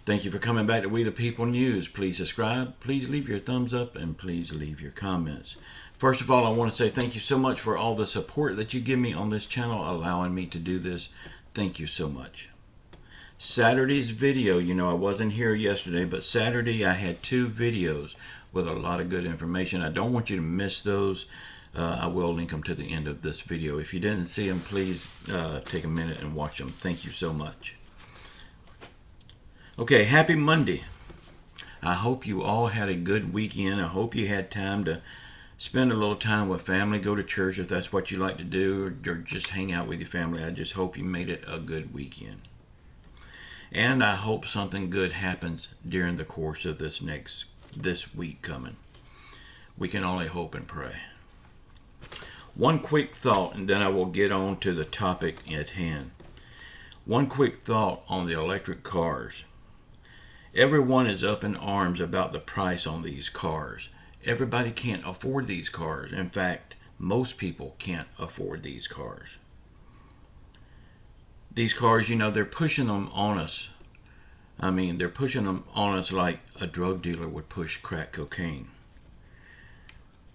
Thank you for coming back to We the People News. Please subscribe, please leave your thumbs up, and please leave your comments. First of all, I want to say thank you so much for all the support that you give me on this channel, allowing me to do this. Thank you so much. Saturday's video, I wasn't here yesterday, but Saturday I had 2 videos with a lot of good information. I don't want you to miss those. I will link them to the end of this video. If you didn't see them, please take a minute and watch them. Thank you so much. Okay, happy Monday. I hope you all had a good weekend. I hope you had time to spend a little time with family, go to church if that's what you like to do, or just hang out with your family. I just hope you made it a good weekend. And I hope something good happens during the course of this week coming. We can only hope and pray. One quick thought, and then I will get on to the topic at hand. One quick thought on the electric cars. Everyone is up in arms about the price on these cars. Everybody can't afford these cars. In fact, most people can't afford these cars. These cars, they're pushing them on us. They're pushing them on us like a drug dealer would push crack cocaine.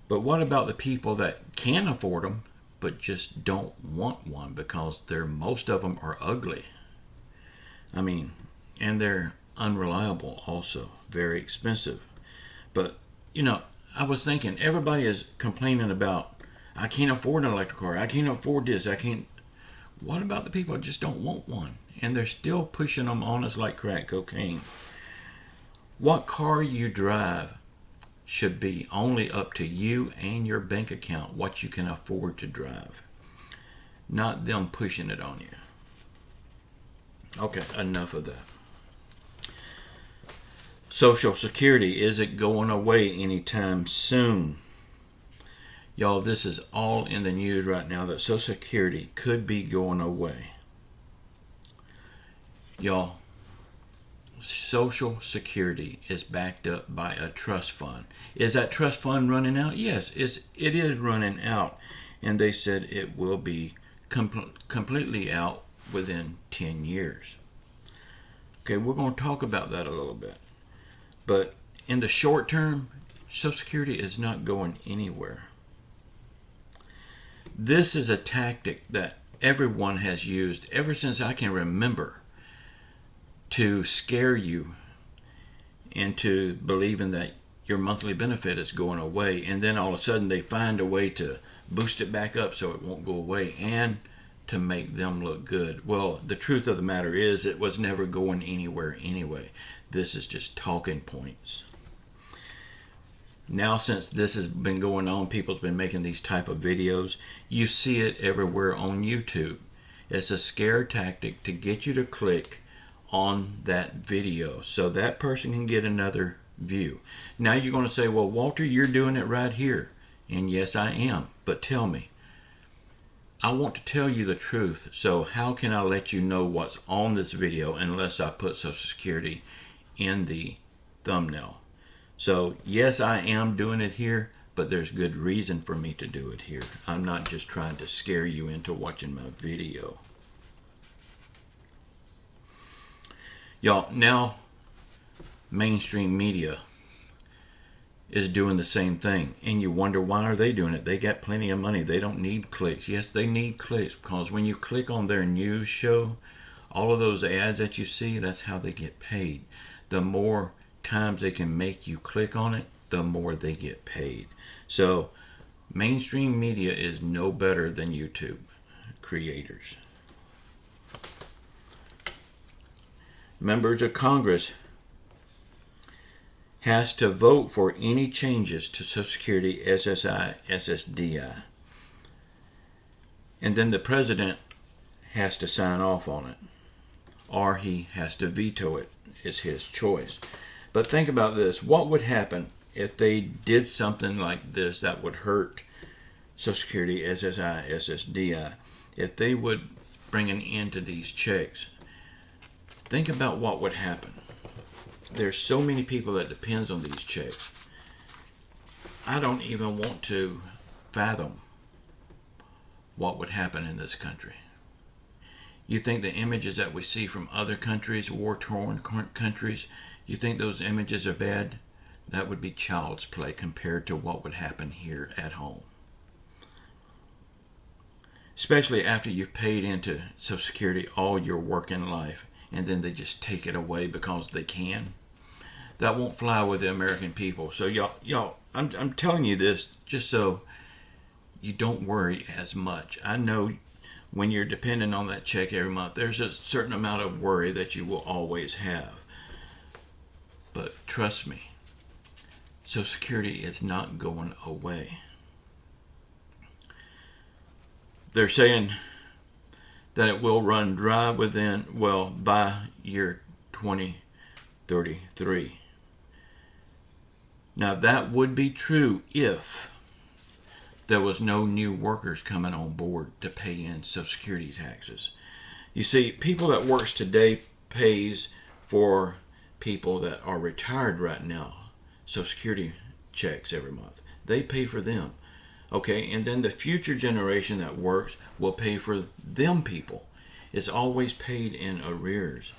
But what about the people that can afford them but just don't want one because most of them are ugly? And they're unreliable also, very expensive. But, I was thinking, everybody is complaining about, I can't afford an electric car, I can't afford this, What about the people that just don't want one? And they're still pushing them on us like crack cocaine. What car you drive should be only up to you and your bank account, what you can afford to drive. Not them pushing it on you. Okay, enough of that. Social Security, is it going away anytime soon? Y'all, this is all in the news right now that Social Security could be going away. Y'all, Social Security is backed up by a trust fund. Is that trust fund running out? Yes, it is running out. And they said it will be completely out within 10 years. Okay, we're going to talk about that a little bit. But in the short term, Social Security is not going anywhere. This is a tactic that everyone has used ever since I can remember to scare you into believing that your monthly benefit is going away, and then all of a sudden they find a way to boost it back up so it won't go away and to make them look good. Well, the truth of the matter is it was never going anywhere anyway. This is just talking points. Now, since this has been going on, people's been making these type of videos. You see it everywhere on YouTube. It's a scare tactic to get you to click on that video so that person can get another view. Now you're going to say, well, Walter, you're doing it right here. And yes, I am. But tell me, I want to tell you the truth. So how can I let you know what's on this video unless I put Social Security in the thumbnail? So yes, I am doing it here, but there's good reason for me to do it here. I'm not just trying to scare you into watching my video. Y'all, now mainstream media is doing the same thing, and you wonder, why are they doing it? They got plenty of money. They don't need clicks. Yes, they need clicks, because when you click on their news show, all of those ads that you see, that's how they get paid. The more times they can make you click on it, the more they get paid. So mainstream media is no better than YouTube creators. Members of Congress has to vote for any changes to Social Security, SSI, SSDI. And then the president has to sign off on it, or he has to veto it. It's his choice. But think about this. What would happen if they did something like this that would hurt Social Security, SSI, SSDI? If they would bring an end to these checks, think about what would happen. There's so many people that depends on these checks. I don't even want to fathom what would happen in this country. You think the images that we see from other countries, war-torn countries, you think those images are bad? That would be child's play compared to what would happen here at home. Especially after you've paid into Social Security all your working life, and then they just take it away because they can. That won't fly with the American people. So y'all, I'm telling you this just so you don't worry as much. I know when you're dependent on that check every month, there's a certain amount of worry that you will always have. But trust me, Social Security is not going away. They're saying that it will run dry by year 2033. Now that would be true if there was no new workers coming on board to pay in Social Security taxes. You see, people that works today pays for people that are retired right now, Social Security checks every month. They pay for them. Okay, and then the future generation that works will pay for them people. It's always paid in arrears.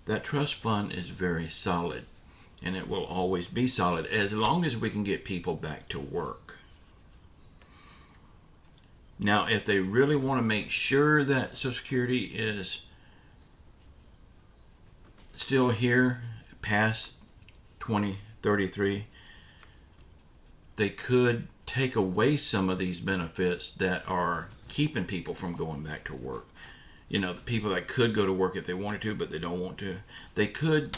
That trust fund is very solid, and it will always be solid as long as we can get people back to work. Now, if they really want to make sure that Social Security is still here past 2033, they could take away some of these benefits that are keeping people from going back to work. You know, the people that could go to work if they wanted to, but they don't want to, they could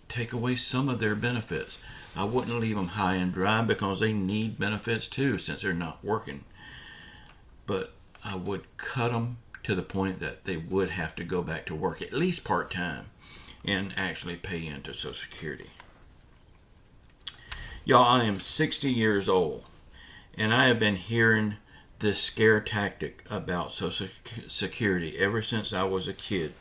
take away some of their benefits. I wouldn't leave them high and dry because they need benefits too since they're not working. But I would cut them to the point that they would have to go back to work, at least part-time, and actually pay into Social Security. Y'all, I am 60 years old, and I have been hearing this scare tactic about Social Security ever since I was a kid.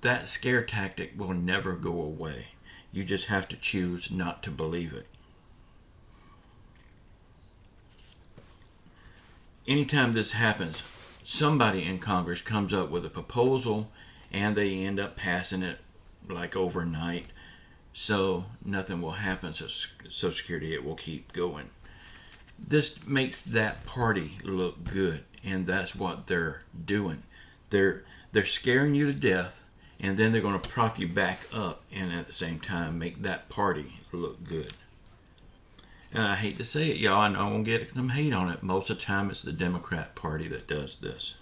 That scare tactic will never go away. You just have to choose not to believe it. Anytime this happens, somebody in Congress comes up with a proposal and they end up passing it like overnight. So nothing will happen to Social Security. It will keep going. This makes that party look good, and that's what they're doing. They're scaring you to death, and then they're going to prop you back up and at the same time make that party look good. And I hate to say it, y'all, I know I'm going to get some hate on it. Most of the time it's the Democrat Party that does this.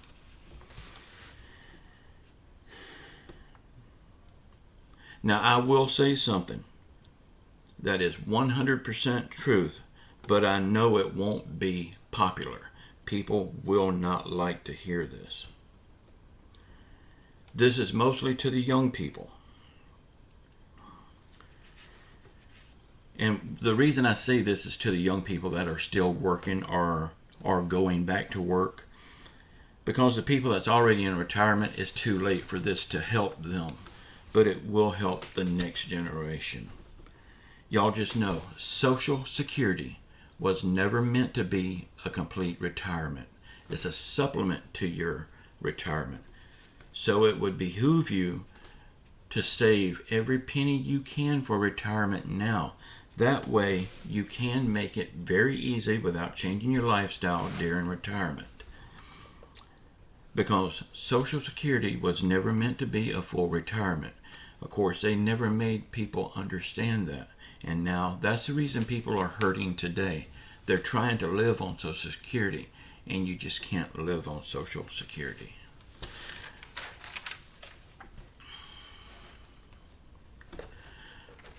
Now, I will say something that is 100% truth, but I know it won't be popular. People will not like to hear this. This is mostly to the young people. And the reason I say this is to the young people that are still working or are going back to work, because the people that's already in retirement, it's too late for this to help them. But it will help the next generation. Y'all just know, Social Security was never meant to be a complete retirement. It's a supplement to your retirement. So it would behoove you to save every penny you can for retirement now. That way you can make it very easy without changing your lifestyle during retirement. Because Social Security was never meant to be a full retirement. Of course, they never made people understand that. And now that's the reason people are hurting today. They're trying to live on Social Security, and you just can't live on Social Security.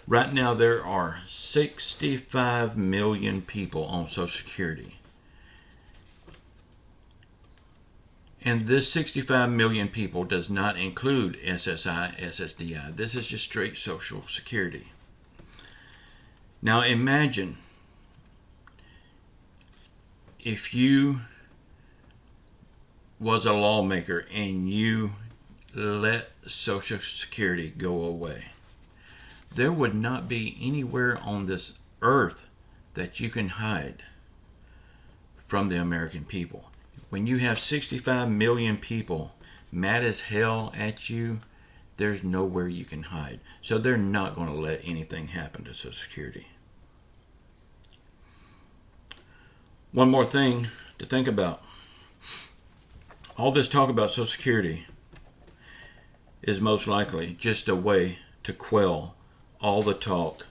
Right now, there are 65 million people on Social Security. And this 65 million people does not include SSI, SSDI. This is just straight Social Security. Now imagine if you was a lawmaker and you let Social Security go away. There would not be anywhere on this earth that you can hide from the American people. When you have 65 million people mad as hell at you, there's nowhere you can hide. So they're not going to let anything happen to Social Security. One more thing to think about. All this talk about Social Security is most likely just a way to quell all the talk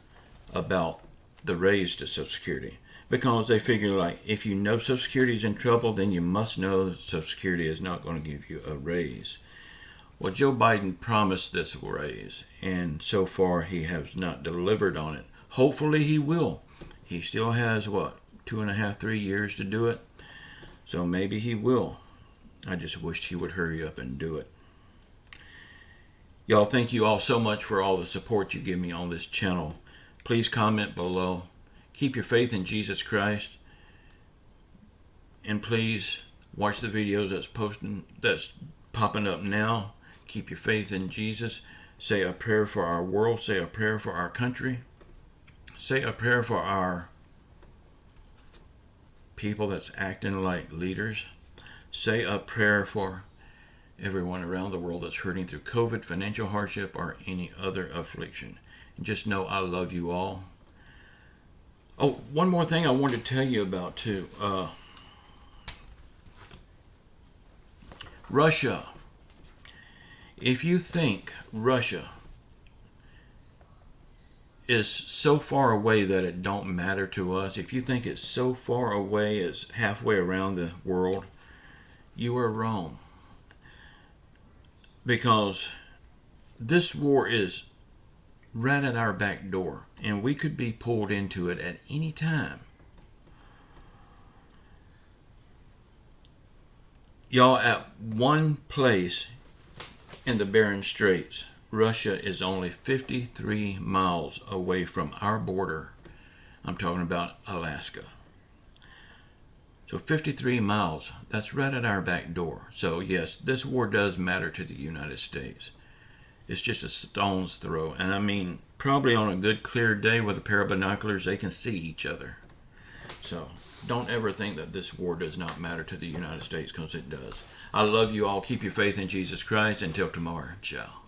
about the raise to Social Security. Because they figure, like, if you know Social Security is in trouble, then you must know that Social Security is not going to give you a raise. Well, Joe Biden promised this raise, and so far he has not delivered on it. Hopefully he will. He still has, 2.5, 3 years to do it. So maybe he will. I just wished he would hurry up and do it. Y'all, thank you all so much for all the support you give me on this channel. Please comment below. Keep your faith in Jesus Christ. And please watch the videos that's popping up now. Keep your faith in Jesus. Say a prayer for our world. Say a prayer for our country. Say a prayer for our people that's acting like leaders. Say a prayer for everyone around the world that's hurting through COVID, financial hardship, or any other affliction. And just know I love you all. Oh, one more thing I wanted to tell you about too. Russia. If you think Russia is so far away that it don't matter to us, if you think it's so far away, it's halfway around the world, you are wrong. Because this war is right at our back door, and we could be pulled into it at any time. Y'all, at one place in the Bering Straits, Russia is only 53 miles away from our border. I'm talking about Alaska. So 53 miles, that's right at our back door. So yes, this war does matter to the United States. It's just a stone's throw. And I mean, probably on a good clear day with a pair of binoculars, they can see each other. So don't ever think that this war does not matter to the United States, because it does. I love you all. Keep your faith in Jesus Christ. Until tomorrow. Ciao.